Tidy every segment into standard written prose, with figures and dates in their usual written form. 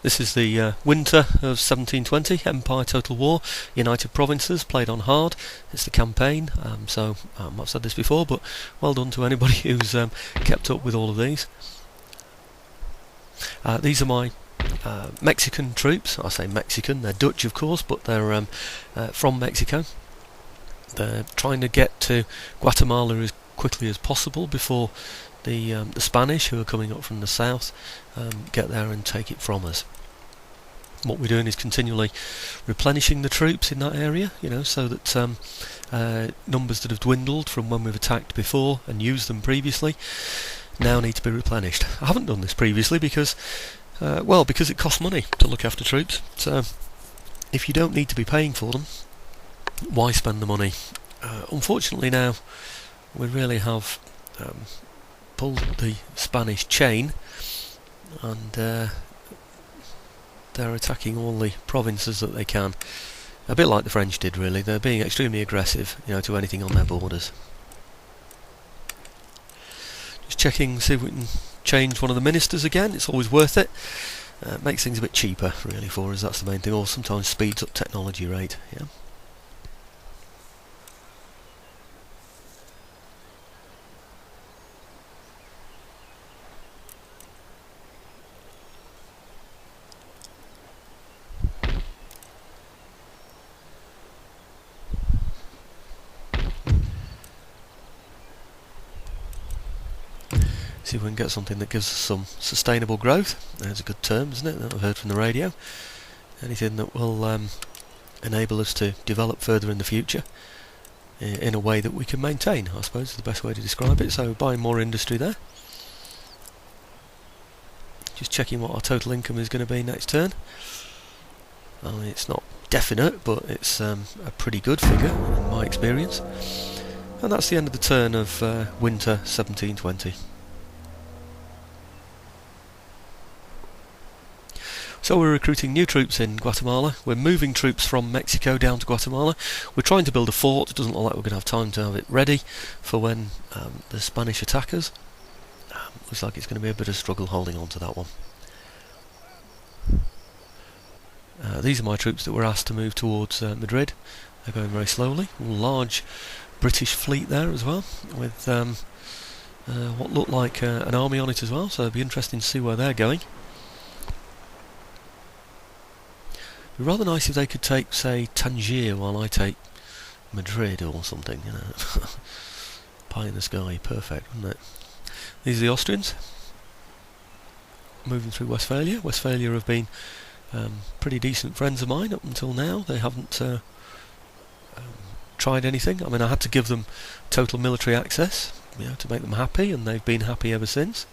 This is the winter of 1720, Empire Total War, United Provinces, played on hard. It's the campaign, so I've said this before, but well done to anybody who's kept up with all of these. These are my Mexican troops. I say Mexican, they're Dutch of course, but they're from Mexico. They're trying to get to Guatemala as quickly as possible before the Spanish, who are coming up from the south, get there and take it from us. What we're doing is continually replenishing the troops in that area, so that numbers that have dwindled from when we've attacked before and used them previously now need to be replenished. I haven't done this previously because it costs money to look after troops. So if you don't need to be paying for them, why spend the money? Unfortunately now we really have pulled the Spanish chain, and they're attacking all the provinces that they can. A bit like the French did, really. They're being extremely aggressive, to anything on their borders. Just checking, see if we can change one of the ministers again. It's always worth it. Makes things a bit cheaper, really, for us. That's the main thing. Or sometimes speeds up technology rate. Yeah. See if we can get something that gives us some sustainable growth. There's a good term, isn't it, that I've heard from the radio. Anything that will enable us to develop further in the future in a way that we can maintain, I suppose is the best way to describe it. So buying more industry there. Just checking what our total income is going to be next turn. I mean, it's not definite, but it's a pretty good figure in my experience. And that's the end of the turn of winter 1720. So we're recruiting new troops in Guatemala. We're moving troops from Mexico down to Guatemala. We're trying to build a fort. It doesn't look like we're going to have time to have it ready for when the Spanish attack us. Looks like it's going to be a bit of struggle holding on to that one. These are my troops that were asked to move towards Madrid. They're going very slowly. A large British fleet there as well, with what looked like an army on it as well, so it'll be interesting to see where they're going. It'd be rather nice if they could take, say, Tangier while I take Madrid or something, Pie in the sky, perfect, wouldn't it? These are the Austrians, moving through Westphalia. Westphalia have been pretty decent friends of mine up until now. They haven't tried anything. I mean, I had to give them total military access, to make them happy, and they've been happy ever since.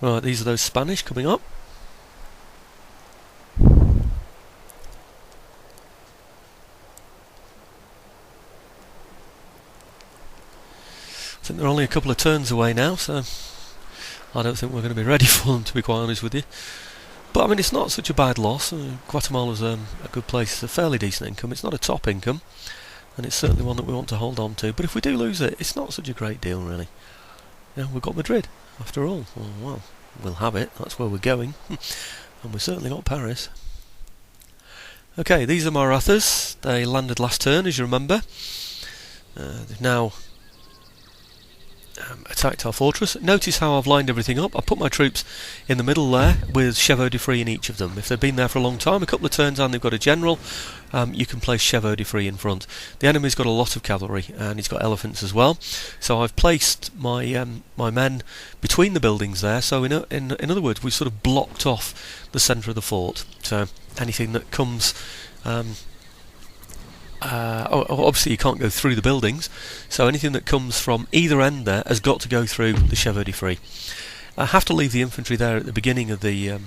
Right, these are those Spanish coming up. I think they're only a couple of turns away now, so I don't think we're going to be ready for them, to be quite honest with you. But I mean, it's not such a bad loss. Guatemala's a good place. It's a fairly decent income. It's not a top income, and it's certainly one that we want to hold on to. But if we do lose it, it's not such a great deal, really. We've got Madrid, after all. Well, we'll have it. That's where we're going. And we've certainly got Paris. Okay, these are Marathas. They landed last turn, as you remember. They've now attacked our fortress. Notice how I've lined everything up. I put my troops in the middle there with chevaux de fris in each of them. If they've been there for a long time, a couple of turns and they've got a general, you can place chevaux de fris in front. The enemy's got a lot of cavalry and he's got elephants as well. So I've placed my my men between the buildings there. So in other words, we've sort of blocked off the centre of the fort. So anything that comes obviously you can't go through the buildings, so anything that comes from either end there has got to go through the chevaux de fris. I have to leave the infantry there at the beginning of the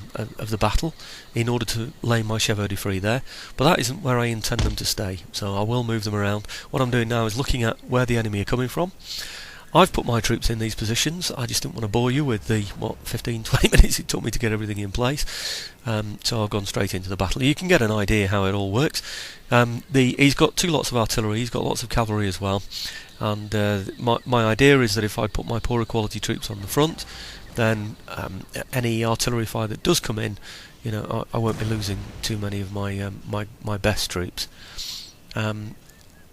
battle in order to lay my chevaux de fris there, but that isn't where I intend them to stay, so I will move them around. What I'm doing now is looking at where the enemy are coming from. I've put my troops in these positions. I just didn't want to bore you with the 15-20 minutes it took me to get everything in place, so I've gone straight into the battle. You can get an idea how it all works. He's got 2 lots of artillery, he's got lots of cavalry as well, and my idea is that if I put my poorer quality troops on the front, then any artillery fire that does come in, I won't be losing too many of my my best troops.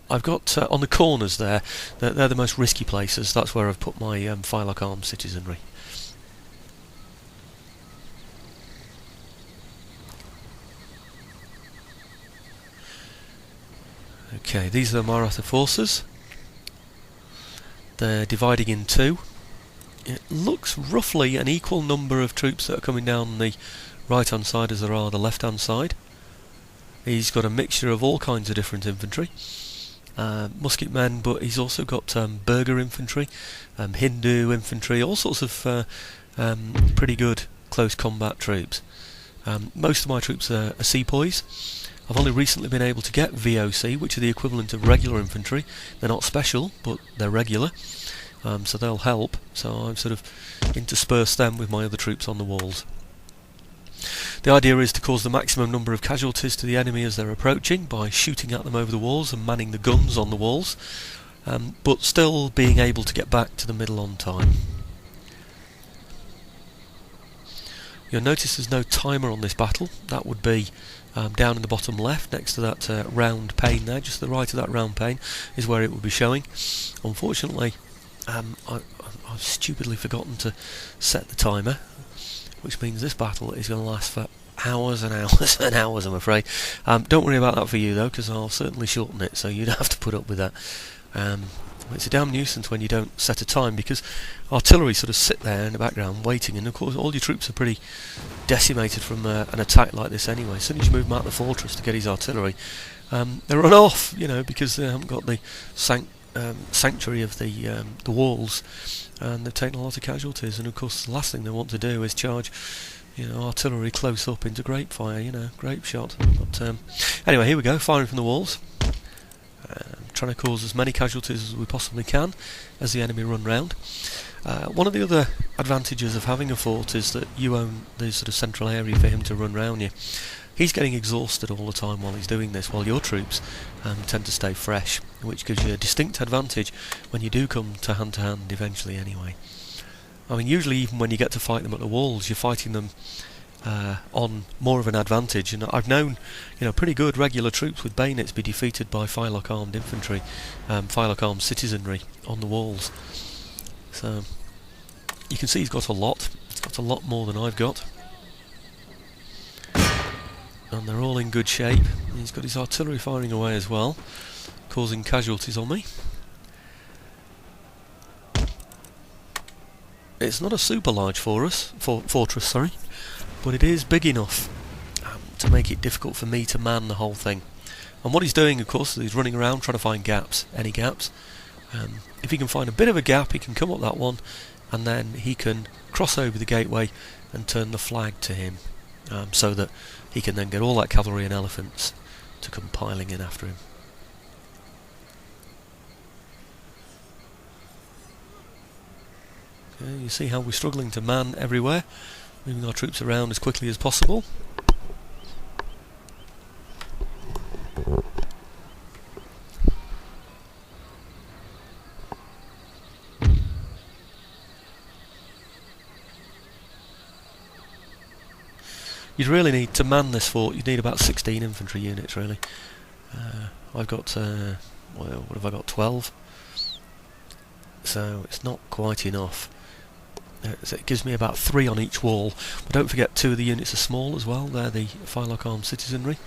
I've got on the corners there, they're the most risky places. That's where I've put my firelock armed citizenry. Okay, these are the Maratha forces. They're dividing in 2. It looks roughly an equal number of troops that are coming down the right hand side as there are the left hand side. He's got a mixture of all kinds of different infantry. Musket men, but he's also got Burgher infantry, Hindu infantry, all sorts of pretty good close combat troops. Most of my troops are sepoys. I've only recently been able to get VOC, which are the equivalent of regular infantry. They're not special, but they're regular, so they'll help. So I've sort of interspersed them with my other troops on the walls. The idea is to cause the maximum number of casualties to the enemy as they're approaching by shooting at them over the walls and manning the guns on the walls, but still being able to get back to the middle on time. You'll notice there's no timer on this battle. That would be down in the bottom left next to that round pane there. Just to the right of that round pane is where it would be showing. Unfortunately, I've stupidly forgotten to set the timer, which means this battle is going to last for hours and hours and hours, I'm afraid. Don't worry about that for you though, because I'll certainly shorten it, so you'd have to put up with that. It's a damn nuisance when you don't set a time, because artillery sort of sit there in the background waiting, and of course all your troops are pretty decimated from an attack like this anyway. As soon as you move them out of the fortress to get his artillery, they run off, because they haven't got the sanctuary of the walls, and they've taken a lot of casualties. And of course the last thing they want to do is charge artillery close up into grape fire, grape shot. But anyway, here we go, firing from the walls, trying to cause as many casualties as we possibly can as the enemy run round. One of the other advantages of having a fort is that you own the sort of central area for him to run round you. He's getting exhausted all the time while he's doing this, while your troops tend to stay fresh, which gives you a distinct advantage when you do come to hand eventually anyway. I mean, usually even when you get to fight them at the walls, you're fighting them on more of an advantage, and I've known pretty good regular troops with bayonets be defeated by firelock armed infantry, firelock armed citizenry on the walls. So you can see he's got a lot. He's got a lot more than I've got, and they're all in good shape. He's got his artillery firing away as well, causing casualties on me. It's not a super large fortress, but it is big enough to make it difficult for me to man the whole thing. And what he's doing, of course, is he's running around trying to find gaps, any gaps. If he can find a bit of a gap, he can come up that one, and then he can cross over the gateway and turn the flag to him, so that he can then get all that cavalry and elephants to come piling in after him. Okay, you see how we're struggling to man everywhere, moving our troops around as quickly as possible. You'd really need to man this fort. You'd need about 16 infantry units, really. I've got, what have I got? 12. So it's not quite enough. So it gives me about 3 on each wall. But don't forget, 2 of the units are small as well. They're the firelock armed citizenry.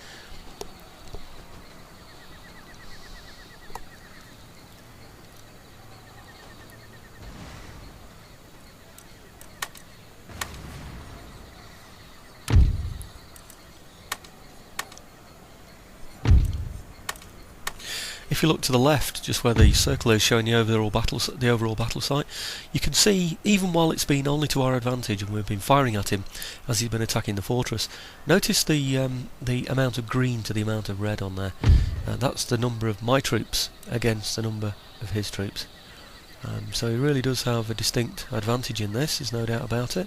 If you look to the left, just where the circle is showing the overall battle site, you can see, even while it's been only to our advantage and we've been firing at him as he's been attacking the fortress, notice the amount of green to the amount of red on there. That's the number of my troops against the number of his troops. So he really does have a distinct advantage in this, there's no doubt about it.